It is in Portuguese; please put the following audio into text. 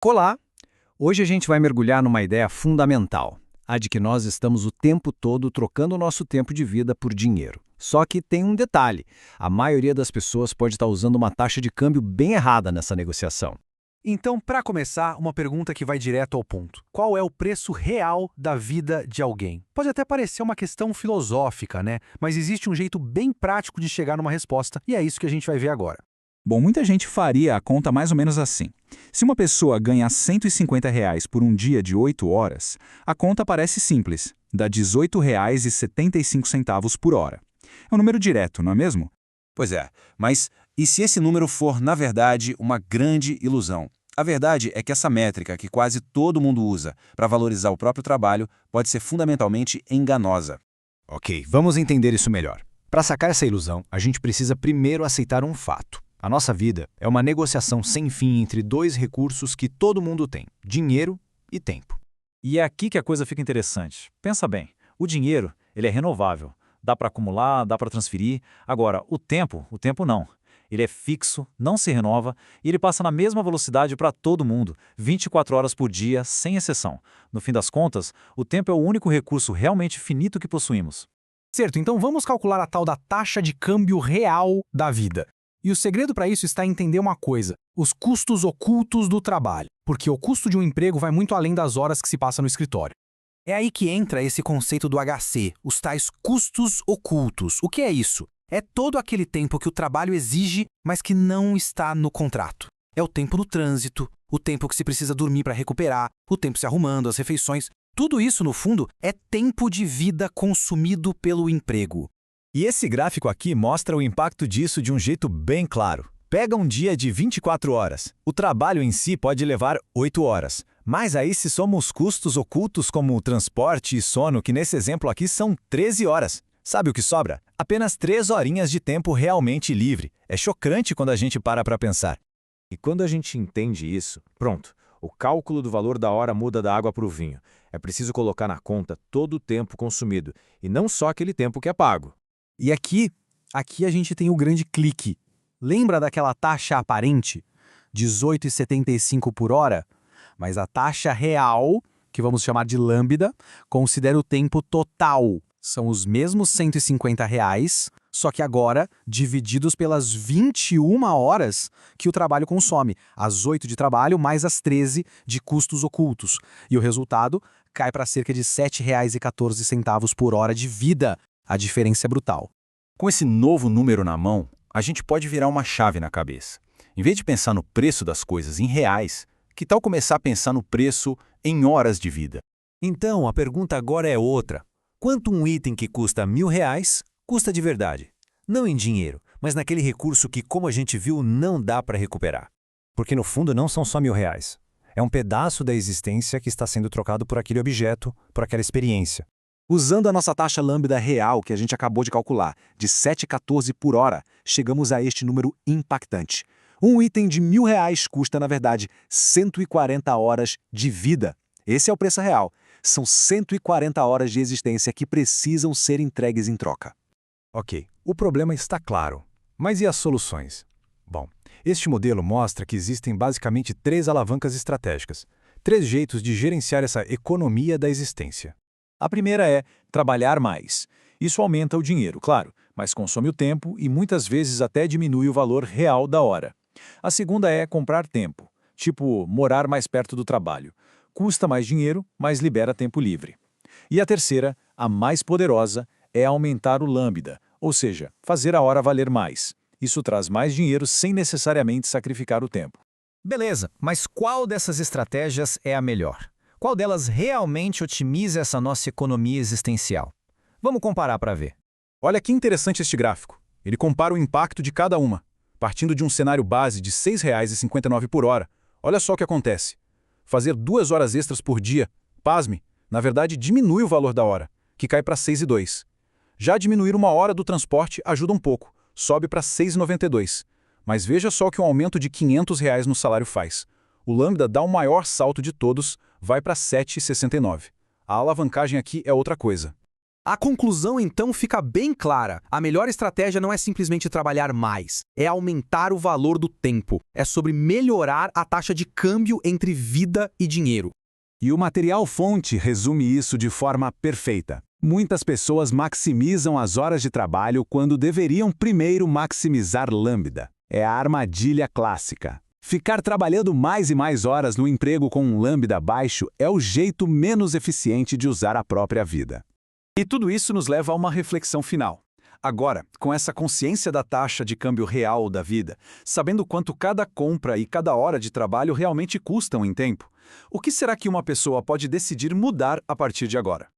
Olá! Hoje a gente vai mergulhar numa ideia fundamental, a de que nós estamos o tempo todo trocando o nosso tempo de vida por dinheiro. Só que tem um detalhe: a maioria das pessoas pode estar usando uma taxa de câmbio bem errada nessa negociação. Então, para começar, uma pergunta que vai direto ao ponto. Qual é o preço real da vida de alguém? Pode até parecer uma questão filosófica, né? Mas existe um jeito bem prático de chegar numa resposta, e é isso que a gente vai ver agora. Bom, muita gente faria a conta mais ou menos assim. Se uma pessoa ganha R$ 150 por um dia de 8 horas, a conta parece simples, dá R$ 18,75 por hora. É um número direto, não é mesmo? Pois é, mas e se esse número for, na verdade, uma grande ilusão? A verdade é que essa métrica, que quase todo mundo usa para valorizar o próprio trabalho, pode ser fundamentalmente enganosa. Ok, vamos entender isso melhor. Para sacar essa ilusão, a gente precisa primeiro aceitar um fato. A nossa vida é uma negociação sem fim entre dois recursos que todo mundo tem: dinheiro e tempo. E é aqui que a coisa fica interessante. Pensa bem, o dinheiro, ele é renovável. Dá para acumular, dá para transferir. Agora, o tempo não. Ele é fixo, não se renova e ele passa na mesma velocidade para todo mundo, 24 horas por dia, sem exceção. No fim das contas, o tempo é o único recurso realmente finito que possuímos. Certo, então vamos calcular a tal da taxa de câmbio real da vida. E o segredo para isso está em entender uma coisa: os custos ocultos do trabalho. Porque o custo de um emprego vai muito além das horas que se passa no escritório. É aí que entra esse conceito do HC, os tais custos ocultos. O que é isso? É todo aquele tempo que o trabalho exige, mas que não está no contrato. É o tempo no trânsito, o tempo que se precisa dormir para recuperar, o tempo se arrumando, as refeições. Tudo isso, no fundo, é tempo de vida consumido pelo emprego. E esse gráfico aqui mostra o impacto disso de um jeito bem claro. Pega um dia de 24 horas. O trabalho em si pode levar 8 horas. Mas aí se soma os custos ocultos como o transporte e sono, que nesse exemplo aqui são 13 horas. Sabe o que sobra? Apenas 3 horinhas de tempo realmente livre. É chocante quando a gente para pensar. E quando a gente entende isso, pronto, o cálculo do valor da hora muda da água para o vinho. É preciso colocar na conta todo o tempo consumido, e não só aquele tempo que é pago. E aqui a gente tem o grande clique. Lembra daquela taxa aparente? R$ 18,75 por hora? Mas a taxa real, que vamos chamar de lambda, considera o tempo total. São os mesmos R$ 150, só que agora divididos pelas 21 horas que o trabalho consome. As 8 de trabalho mais as 13 de custos ocultos. E o resultado cai para cerca de R$ 7,14 por hora de vida. A diferença é brutal. Com esse novo número na mão, a gente pode virar uma chave na cabeça. Em vez de pensar no preço das coisas em reais, que tal começar a pensar no preço em horas de vida? Então, a pergunta agora é outra. Quanto um item que custa R$ 1.000 custa de verdade? Não em dinheiro, mas naquele recurso que, como a gente viu, não dá para recuperar. Porque no fundo não são só R$ 1.000. É um pedaço da existência que está sendo trocado por aquele objeto, por aquela experiência. Usando a nossa taxa lambda real que a gente acabou de calcular, de 7,14 por hora, chegamos a este número impactante. Um item de R$ 1.000 custa, na verdade, 140 horas de vida. Esse é o preço real. São 140 horas de existência que precisam ser entregues em troca. Ok, o problema está claro. Mas e as soluções? Bom, este modelo mostra que existem basicamente 3 alavancas estratégicas, 3 jeitos de gerenciar essa economia da existência. A primeira é trabalhar mais. Isso aumenta o dinheiro, claro, mas consome o tempo e muitas vezes até diminui o valor real da hora. A segunda é comprar tempo, tipo morar mais perto do trabalho. Custa mais dinheiro, mas libera tempo livre. E a terceira, a mais poderosa, é aumentar o lambda, ou seja, fazer a hora valer mais. Isso traz mais dinheiro sem necessariamente sacrificar o tempo. Beleza, mas qual dessas estratégias é a melhor? Qual delas realmente otimiza essa nossa economia existencial? Vamos comparar para ver. Olha que interessante este gráfico. Ele compara o impacto de cada uma. Partindo de um cenário base de R$ 6,59 por hora, olha só o que acontece. Fazer 2 horas extras por dia, pasme, na verdade diminui o valor da hora, que cai para R$ 6,02. Já diminuir 1 hora do transporte ajuda um pouco, sobe para R$ 6,92. Mas veja só o que um aumento de R$ 500 no salário faz. O lambda dá o maior salto de todos, vai para 7,69. A alavancagem aqui é outra coisa. A conclusão, então, fica bem clara. A melhor estratégia não é simplesmente trabalhar mais, é aumentar o valor do tempo. É sobre melhorar a taxa de câmbio entre vida e dinheiro. E o material-fonte resume isso de forma perfeita. Muitas pessoas maximizam as horas de trabalho quando deveriam primeiro maximizar lambda. É a armadilha clássica. Ficar trabalhando mais e mais horas no emprego com um lambda baixo é o jeito menos eficiente de usar a própria vida. E tudo isso nos leva a uma reflexão final. Agora, com essa consciência da taxa de câmbio real da vida, sabendo quanto cada compra e cada hora de trabalho realmente custam em tempo, o que será que uma pessoa pode decidir mudar a partir de agora?